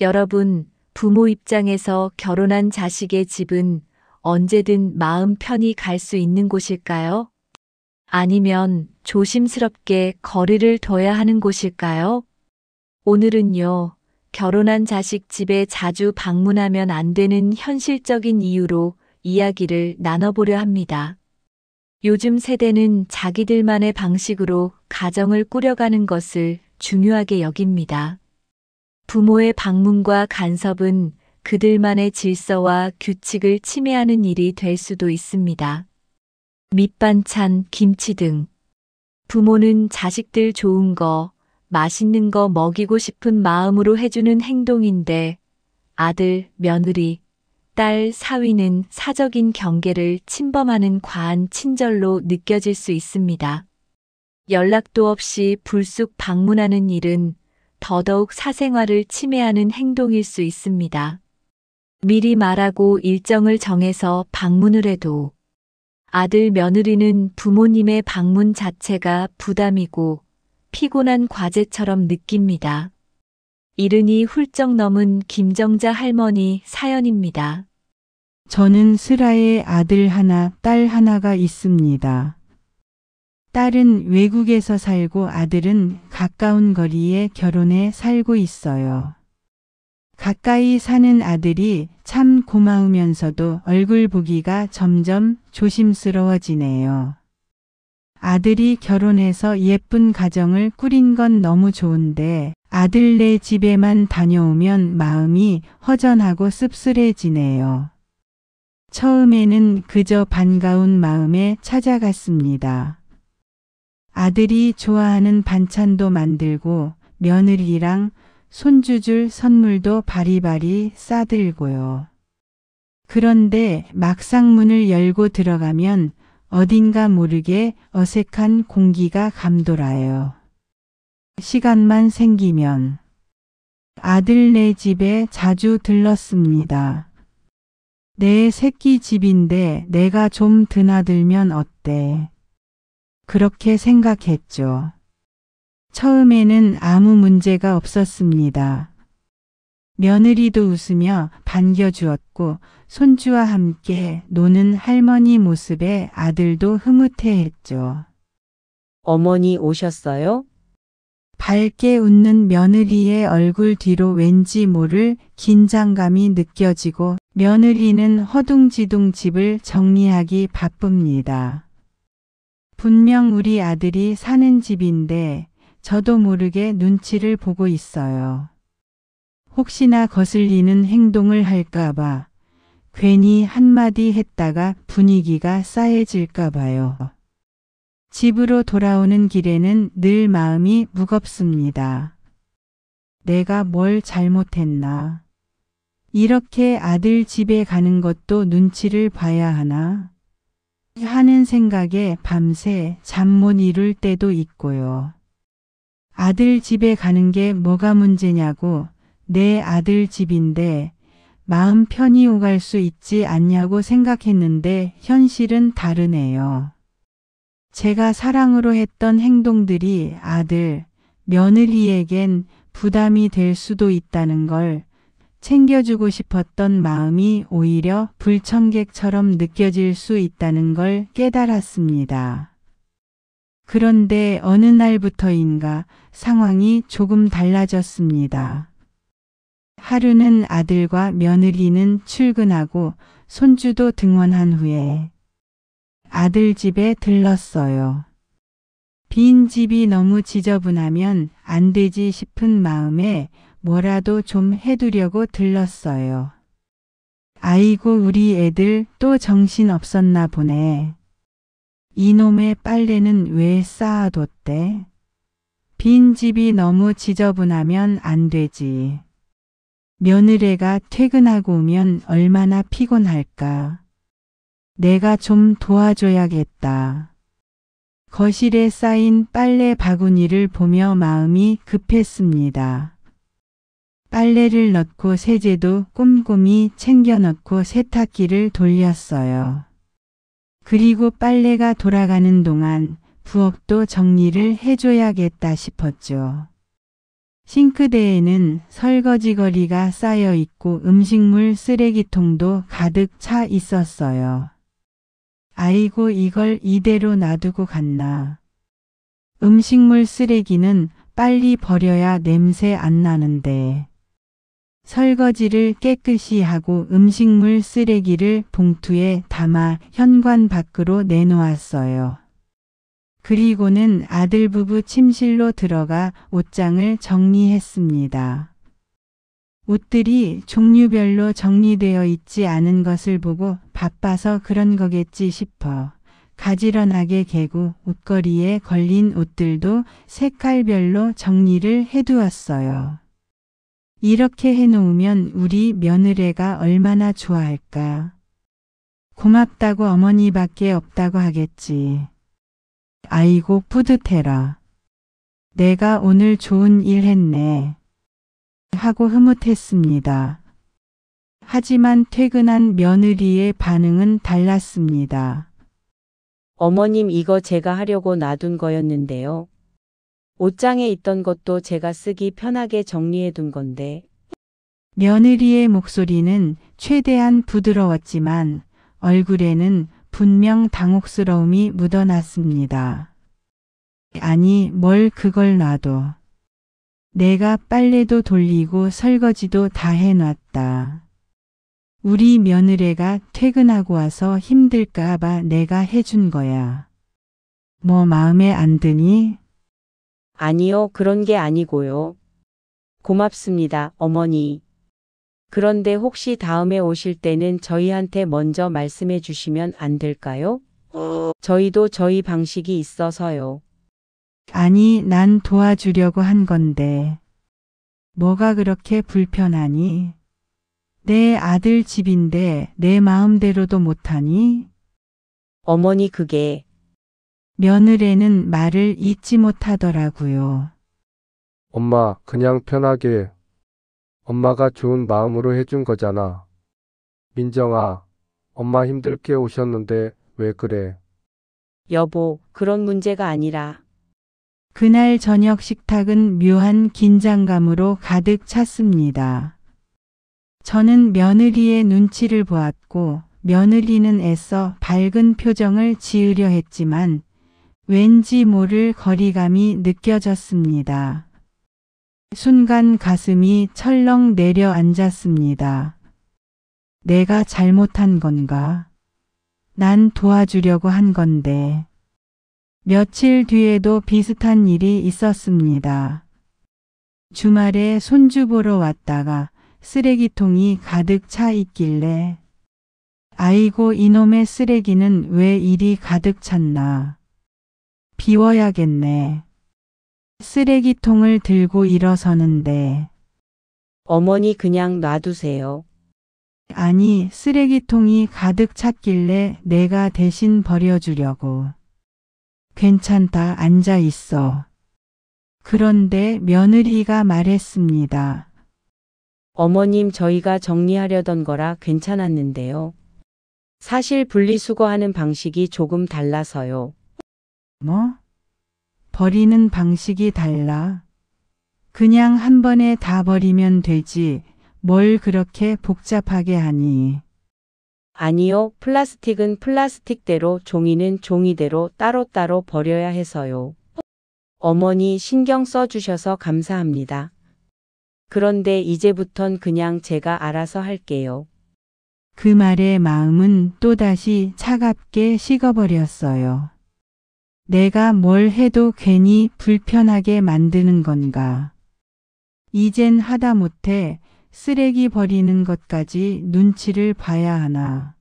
여러분, 부모 입장에서 결혼한 자식의 집은 언제든 마음 편히 갈 수 있는 곳일까요? 아니면 조심스럽게 거리를 둬야 하는 곳일까요? 오늘은요, 결혼한 자식 집에 자주 방문하면 안 되는 현실적인 이유로 이야기를 나눠보려 합니다. 요즘 세대는 자기들만의 방식으로 가정을 꾸려가는 것을 중요하게 여깁니다. 부모의 방문과 간섭은 그들만의 질서와 규칙을 침해하는 일이 될 수도 있습니다. 밑반찬, 김치 등. 부모는 자식들 좋은 거, 맛있는 거 먹이고 싶은 마음으로 해주는 행동인데 아들, 며느리, 딸, 사위는 사적인 경계를 침범하는 과한 친절로 느껴질 수 있습니다. 연락도 없이 불쑥 방문하는 일은 더더욱 사생활을 침해하는 행동일 수 있습니다. 미리 말하고 일정을 정해서 방문을 해도 아들, 며느리는 부모님의 방문 자체가 부담이고 피곤한 과제처럼 느낍니다. 이른이 훌쩍 넘은 김정자 할머니 사연입니다. 저는 슬아에 아들 하나, 딸 하나가 있습니다. 딸은 외국에서 살고 아들은 가까운 거리에 결혼해 살고 있어요. 가까이 사는 아들이 참 고마우면서도 얼굴 보기가 점점 조심스러워지네요. 아들이 결혼해서 예쁜 가정을 꾸린 건 너무 좋은데 아들네 집에만 다녀오면 마음이 허전하고 씁쓸해지네요. 처음에는 그저 반가운 마음에 찾아갔습니다. 아들이 좋아하는 반찬도 만들고 며느리랑 손주 줄 선물도 바리바리 싸들고요. 그런데 막상 문을 열고 들어가면 어딘가 모르게 어색한 공기가 감돌아요. 시간만 생기면 아들네 집에 자주 들렀습니다. 내 새끼 집인데 내가 좀 드나들면 어때? 그렇게 생각했죠. 처음에는 아무 문제가 없었습니다. 며느리도 웃으며 반겨주었고 손주와 함께 노는 할머니 모습에 아들도 흐뭇해했죠. 어머니 오셨어요? 밝게 웃는 며느리의 얼굴 뒤로 왠지 모를 긴장감이 느껴지고 며느리는 허둥지둥 집을 정리하기 바쁩니다. 분명 우리 아들이 사는 집인데 저도 모르게 눈치를 보고 있어요. 혹시나 거슬리는 행동을 할까봐 괜히 한마디 했다가 분위기가 싸해질까봐요. 집으로 돌아오는 길에는 늘 마음이 무겁습니다. 내가 뭘 잘못했나? 이렇게 아들 집에 가는 것도 눈치를 봐야 하나? 하는 생각에 밤새 잠 못 이룰 때도 있고요. 아들 집에 가는 게 뭐가 문제냐고 내 아들 집인데 마음 편히 오갈 수 있지 않냐고 생각했는데 현실은 다르네요. 제가 사랑으로 했던 행동들이 아들, 며느리에겐 부담이 될 수도 있다는 걸 챙겨주고 싶었던 마음이 오히려 불청객처럼 느껴질 수 있다는 걸 깨달았습니다. 그런데 어느 날부터인가 상황이 조금 달라졌습니다. 하루는 아들과 며느리는 출근하고 손주도 등원한 후에 아들 집에 들렀어요. 빈 집이 너무 지저분하면 안 되지 싶은 마음에 뭐라도 좀 해두려고 들렀어요. 아이고 우리 애들 또 정신 없었나 보네. 이놈의 빨래는 왜 쌓아뒀대? 빈 집이 너무 지저분하면 안 되지. 며느리가 퇴근하고 오면 얼마나 피곤할까. 내가 좀 도와줘야겠다. 거실에 쌓인 빨래 바구니를 보며 마음이 급했습니다. 빨래를 넣고 세제도 꼼꼼히 챙겨 넣고 세탁기를 돌렸어요. 그리고 빨래가 돌아가는 동안 부엌도 정리를 해줘야겠다 싶었죠. 싱크대에는 설거지거리가 쌓여 있고 음식물 쓰레기통도 가득 차 있었어요. 아이고, 이걸 이대로 놔두고 갔나. 음식물 쓰레기는 빨리 버려야 냄새 안 나는데. 설거지를 깨끗이 하고 음식물 쓰레기를 봉투에 담아 현관 밖으로 내놓았어요. 그리고는 아들 부부 침실로 들어가 옷장을 정리했습니다. 옷들이 종류별로 정리되어 있지 않은 것을 보고 바빠서 그런 거겠지 싶어 가지런하게 개고 옷걸이에 걸린 옷들도 색깔별로 정리를 해두었어요. 이렇게 해놓으면 우리 며느리가 얼마나 좋아할까. 고맙다고 어머니밖에 없다고 하겠지. 아이고, 뿌듯해라. 내가 오늘 좋은 일 했네. 하고 흐뭇했습니다. 하지만 퇴근한 며느리의 반응은 달랐습니다. 어머님, 이거 제가 하려고 놔둔 거였는데요. 옷장에 있던 것도 제가 쓰기 편하게 정리해 둔 건데. 며느리의 목소리는 최대한 부드러웠지만 얼굴에는 분명 당혹스러움이 묻어났습니다. 아니, 뭘 그걸 놔둬. 내가 빨래도 돌리고 설거지도 다 해놨다. 우리 며느리가 퇴근하고 와서 힘들까 봐 내가 해준 거야. 뭐 마음에 안 드니? 아니요, 그런 게 아니고요. 고맙습니다, 어머니. 그런데 혹시 다음에 오실 때는 저희한테 먼저 말씀해 주시면 안 될까요? 저희도 저희 방식이 있어서요. 아니, 난 도와주려고 한 건데. 뭐가 그렇게 불편하니? 내 아들 집인데 내 마음대로도 못하니? 어머니, 그게 며느리는 말을 잇지 못하더라고요. 엄마, 그냥 편하게. 엄마가 좋은 마음으로 해준 거잖아. 민정아, 엄마 힘들게 오셨는데 왜 그래? 여보, 그런 문제가 아니라. 그날 저녁 식탁은 묘한 긴장감으로 가득 찼습니다. 저는 며느리의 눈치를 보았고 며느리는 애써 밝은 표정을 지으려 했지만 왠지 모를 거리감이 느껴졌습니다. 순간 가슴이 철렁 내려앉았습니다. 내가 잘못한 건가? 난 도와주려고 한 건데. 며칠 뒤에도 비슷한 일이 있었습니다. 주말에 손주 보러 왔다가 쓰레기통이 가득 차 있길래 아이고, 이놈의 쓰레기는 왜 이리 가득 찼나. 비워야겠네. 쓰레기통을 들고 일어서는데 어머니, 그냥 놔두세요. 아니, 쓰레기통이 가득 찼길래 내가 대신 버려주려고. 괜찮다, 앉아 있어. 그런데 며느리가 말했습니다. 어머님, 저희가 정리하려던 거라 괜찮았는데요. 사실 분리수거하는 방식이 조금 달라서요. 뭐? 버리는 방식이 달라. 그냥 한 번에 다 버리면 되지. 뭘 그렇게 복잡하게 하니. 아니요, 플라스틱은 플라스틱대로, 종이는 종이대로 따로따로 버려야 해서요. 어머니, 신경 써주셔서 감사합니다. 그런데 이제부턴 그냥 제가 알아서 할게요. 그 말에 마음은 또다시 차갑게 식어버렸어요. 내가 뭘 해도 괜히 불편하게 만드는 건가. 이젠 하다못해 쓰레기 버리는 것까지 눈치를 봐야 하나.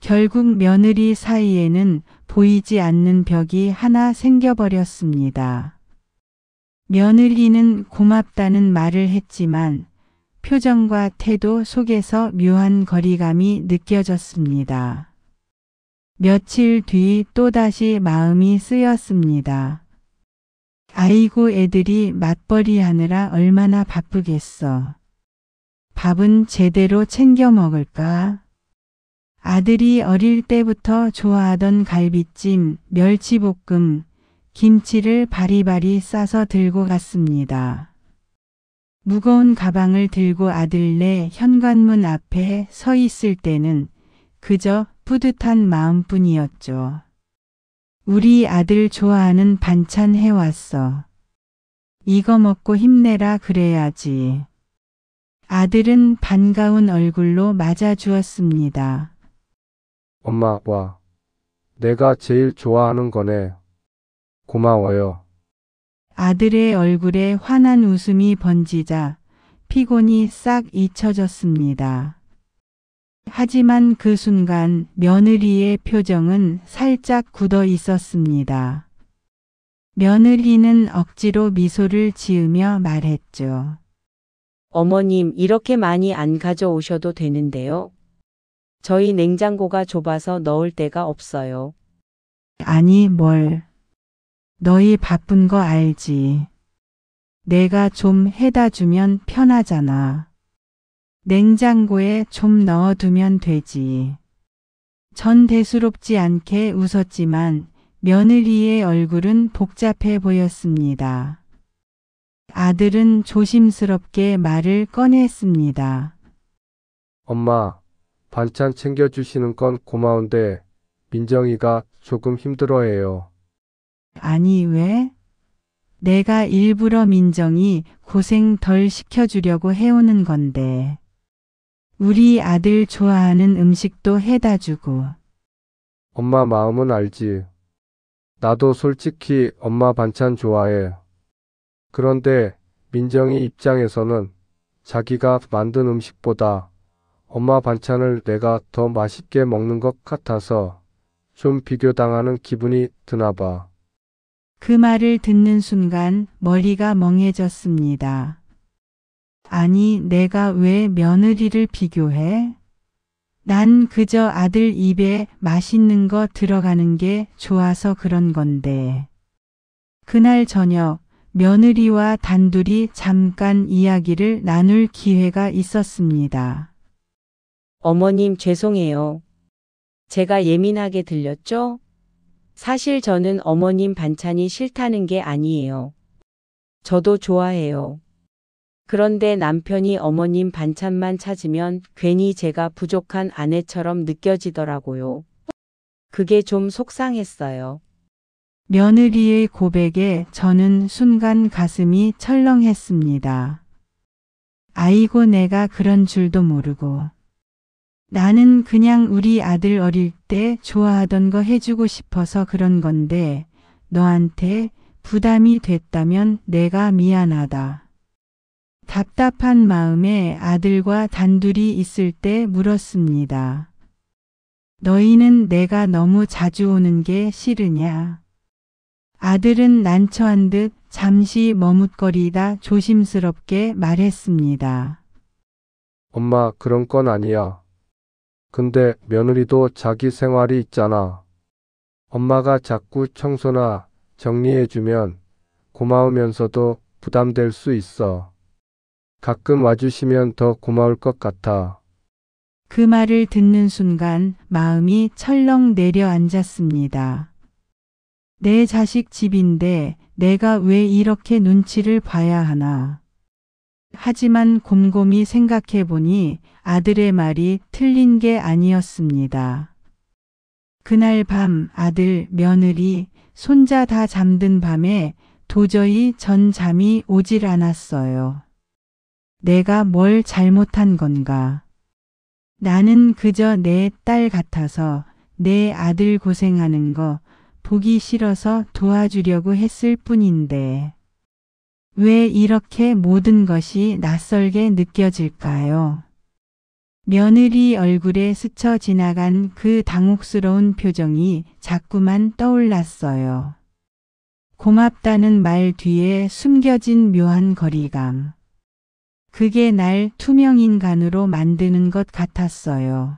결국 며느리 사이에는 보이지 않는 벽이 하나 생겨버렸습니다. 며느리는 고맙다는 말을 했지만 표정과 태도 속에서 묘한 거리감이 느껴졌습니다. 며칠 뒤 또다시 마음이 쓰였습니다. 아이고, 애들이 맞벌이 하느라 얼마나 바쁘겠어. 밥은 제대로 챙겨 먹을까? 아들이 어릴 때부터 좋아하던 갈비찜, 멸치볶음, 김치를 바리바리 싸서 들고 갔습니다. 무거운 가방을 들고 아들네 현관문 앞에 서 있을 때는 그저 뿌듯한 마음뿐이었죠. 우리 아들 좋아하는 반찬 해왔어. 이거 먹고 힘내라 그래야지. 아들은 반가운 얼굴로 맞아주었습니다. 엄마, 와. 내가 제일 좋아하는 거네. 고마워요. 아들의 얼굴에 환한 웃음이 번지자 피곤이 싹 잊혀졌습니다. 하지만 그 순간 며느리의 표정은 살짝 굳어 있었습니다. 며느리는 억지로 미소를 지으며 말했죠. 어머님, 이렇게 많이 안 가져오셔도 되는데요. 저희 냉장고가 좁아서 넣을 데가 없어요. 아니 뭘. 너희 바쁜 거 알지. 내가 좀 해다 주면 편하잖아. 냉장고에 좀 넣어두면 되지. 전 대수롭지 않게 웃었지만 며느리의 얼굴은 복잡해 보였습니다. 아들은 조심스럽게 말을 꺼냈습니다. 엄마, 반찬 챙겨주시는 건 고마운데 민정이가 조금 힘들어해요. 아니 왜? 내가 일부러 민정이 고생 덜 시켜주려고 해오는 건데. 우리 아들 좋아하는 음식도 해다 주고. 엄마 마음은 알지. 나도 솔직히 엄마 반찬 좋아해. 그런데 민정이 입장에서는 자기가 만든 음식보다 엄마 반찬을 내가 더 맛있게 먹는 것 같아서 좀 비교당하는 기분이 드나 봐. 그 말을 듣는 순간 머리가 멍해졌습니다. 아니, 내가 왜 며느리를 비교해? 난 그저 아들 입에 맛있는 거 들어가는 게 좋아서 그런 건데. 그날 저녁 며느리와 단둘이 잠깐 이야기를 나눌 기회가 있었습니다. 어머님, 죄송해요. 제가 예민하게 들렸죠? 사실 저는 어머님 반찬이 싫다는 게 아니에요. 저도 좋아해요. 그런데 남편이 어머님 반찬만 찾으면 괜히 제가 부족한 아내처럼 느껴지더라고요. 그게 좀 속상했어요. 며느리의 고백에 저는 순간 가슴이 철렁했습니다. 아이고, 내가 그런 줄도 모르고. 나는 그냥 우리 아들 어릴 때 좋아하던 거 해주고 싶어서 그런 건데 너한테 부담이 됐다면 내가 미안하다. 답답한 마음에 아들과 단둘이 있을 때 물었습니다. 너희는 내가 너무 자주 오는 게 싫으냐? 아들은 난처한 듯 잠시 머뭇거리다 조심스럽게 말했습니다. 엄마 그런 건 아니야. 근데 며느리도 자기 생활이 있잖아. 엄마가 자꾸 청소나 정리해주면 고마우면서도 부담될 수 있어. 가끔 와주시면 더 고마울 것 같아. 그 말을 듣는 순간 마음이 철렁 내려앉았습니다. 내 자식 집인데 내가 왜 이렇게 눈치를 봐야 하나. 하지만 곰곰이 생각해 보니 아들의 말이 틀린 게 아니었습니다. 그날 밤 아들, 며느리, 손자 다 잠든 밤에 도저히 전 잠이 오질 않았어요. 내가 뭘 잘못한 건가? 나는 그저 내 딸 같아서 내 아들 고생하는 거 보기 싫어서 도와주려고 했을 뿐인데 왜 이렇게 모든 것이 낯설게 느껴질까요? 며느리 얼굴에 스쳐 지나간 그 당혹스러운 표정이 자꾸만 떠올랐어요. 고맙다는 말 뒤에 숨겨진 묘한 거리감. 그게 날 투명인간으로 만드는 것 같았어요.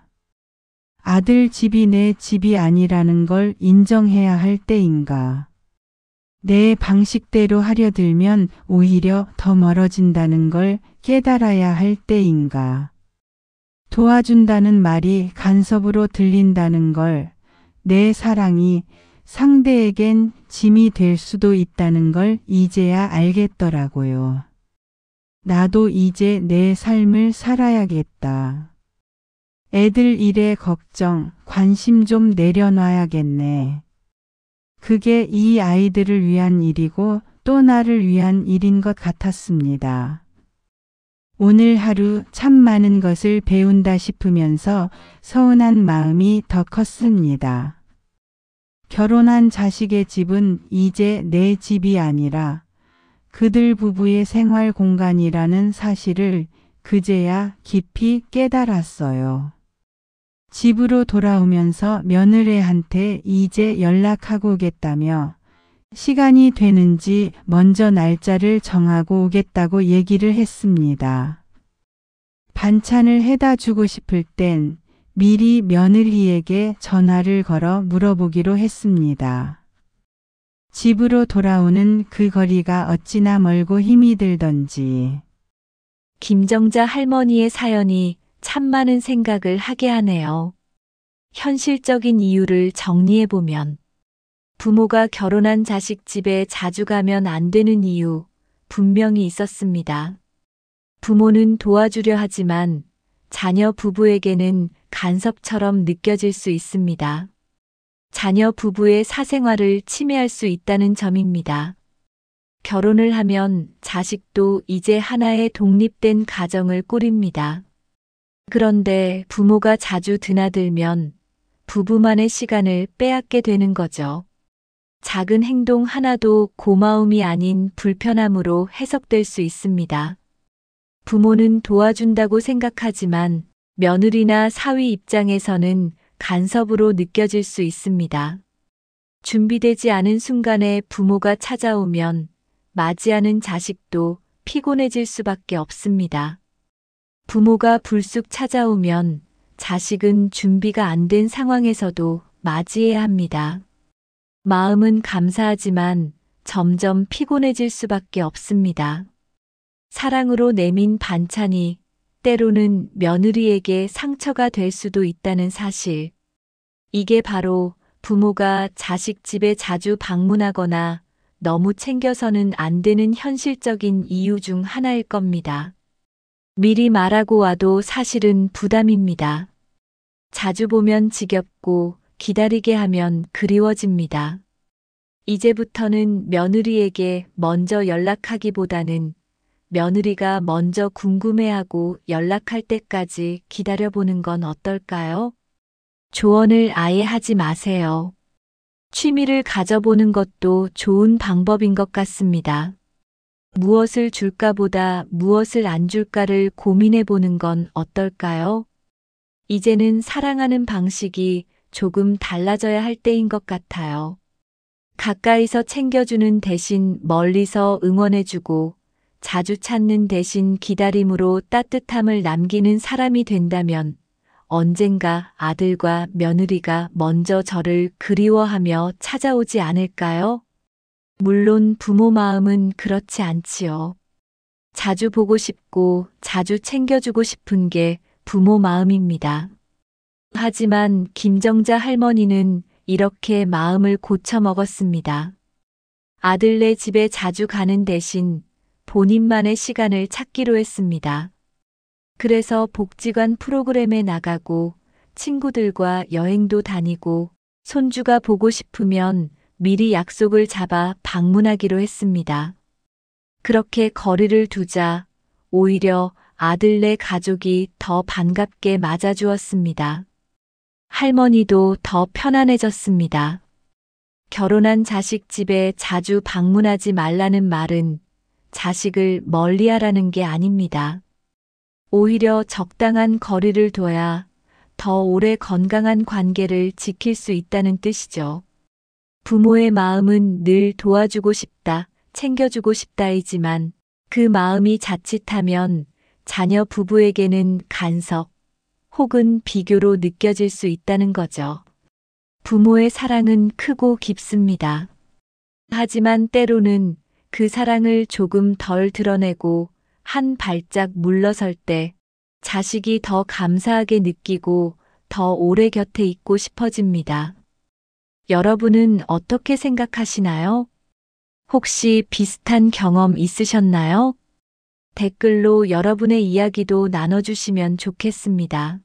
아들 집이 내 집이 아니라는 걸 인정해야 할 때인가. 내 방식대로 하려 들면 오히려 더 멀어진다는 걸 깨달아야 할 때인가. 도와준다는 말이 간섭으로 들린다는 걸, 내 사랑이 상대에겐 짐이 될 수도 있다는 걸 이제야 알겠더라고요. 나도 이제 내 삶을 살아야겠다. 애들 일에 걱정, 관심 좀 내려놔야겠네. 그게 이 아이들을 위한 일이고 또 나를 위한 일인 것 같았습니다. 오늘 하루 참 많은 것을 배운다 싶으면서 서운한 마음이 더 컸습니다. 결혼한 자식의 집은 이제 내 집이 아니라 그들 부부의 생활 공간이라는 사실을 그제야 깊이 깨달았어요. 집으로 돌아오면서 며느리한테 이제 연락하고 오겠다며 시간이 되는지 먼저 날짜를 정하고 오겠다고 얘기를 했습니다. 반찬을 해다 주고 싶을 땐 미리 며느리에게 전화를 걸어 물어보기로 했습니다. 집으로 돌아오는 그 거리가 어찌나 멀고 힘이 들던지. 김정자 할머니의 사연이 참 많은 생각을 하게 하네요. 현실적인 이유를 정리해보면 부모가 결혼한 자식 집에 자주 가면 안 되는 이유 분명히 있었습니다. 부모는 도와주려 하지만 자녀 부부에게는 간섭처럼 느껴질 수 있습니다. 자녀 부부의 사생활을 침해할 수 있다는 점입니다. 결혼을 하면 자식도 이제 하나의 독립된 가정을 꾸립니다. 그런데 부모가 자주 드나들면 부부만의 시간을 빼앗게 되는 거죠. 작은 행동 하나도 고마움이 아닌 불편함으로 해석될 수 있습니다. 부모는 도와준다고 생각하지만 며느리나 사위 입장에서는 간섭으로 느껴질 수 있습니다. 준비되지 않은 순간에 부모가 찾아오면 맞이하는 자식도 피곤해질 수밖에 없습니다. 부모가 불쑥 찾아오면 자식은 준비가 안 된 상황에서도 맞이해야 합니다. 마음은 감사하지만 점점 피곤해질 수밖에 없습니다. 사랑으로 내민 반찬이 때로는 며느리에게 상처가 될 수도 있다는 사실. 이게 바로 부모가 자식 집에 자주 방문하거나 너무 챙겨서는 안 되는 현실적인 이유 중 하나일 겁니다. 미리 말하고 와도 사실은 부담입니다. 자주 보면 지겹고 기다리게 하면 그리워집니다. 이제부터는 며느리에게 먼저 연락하기보다는 며느리가 먼저 궁금해하고 연락할 때까지 기다려보는 건 어떨까요? 조언을 아예 하지 마세요. 취미를 가져보는 것도 좋은 방법인 것 같습니다. 무엇을 줄까보다 무엇을 안 줄까를 고민해 보는 건 어떨까요? 이제는 사랑하는 방식이 조금 달라져야 할 때인 것 같아요. 가까이서 챙겨주는 대신 멀리서 응원해주고 자주 찾는 대신 기다림으로 따뜻함을 남기는 사람이 된다면 언젠가 아들과 며느리가 먼저 저를 그리워하며 찾아오지 않을까요? 물론 부모 마음은 그렇지 않지요. 자주 보고 싶고 자주 챙겨주고 싶은 게 부모 마음입니다. 하지만 김정자 할머니는 이렇게 마음을 고쳐 먹었습니다. 아들네 집에 자주 가는 대신 본인만의 시간을 찾기로 했습니다. 그래서 복지관 프로그램에 나가고 친구들과 여행도 다니고 손주가 보고 싶으면 미리 약속을 잡아 방문하기로 했습니다. 그렇게 거리를 두자 오히려 아들네 가족이 더 반갑게 맞아주었습니다. 할머니도 더 편안해졌습니다. 결혼한 자식 집에 자주 방문하지 말라는 말은 자식을 멀리하라는 게 아닙니다. 오히려 적당한 거리를 둬야 더 오래 건강한 관계를 지킬 수 있다는 뜻이죠. 부모의 마음은 늘 도와주고 싶다, 챙겨주고 싶다이지만 그 마음이 자칫하면 자녀 부부에게는 간섭 혹은 비교로 느껴질 수 있다는 거죠. 부모의 사랑은 크고 깊습니다. 하지만 때로는 그 사랑을 조금 덜 드러내고 한 발짝 물러설 때 자식이 더 감사하게 느끼고 더 오래 곁에 있고 싶어집니다. 여러분은 어떻게 생각하시나요? 혹시 비슷한 경험 있으셨나요? 댓글로 여러분의 이야기도 나눠주시면 좋겠습니다.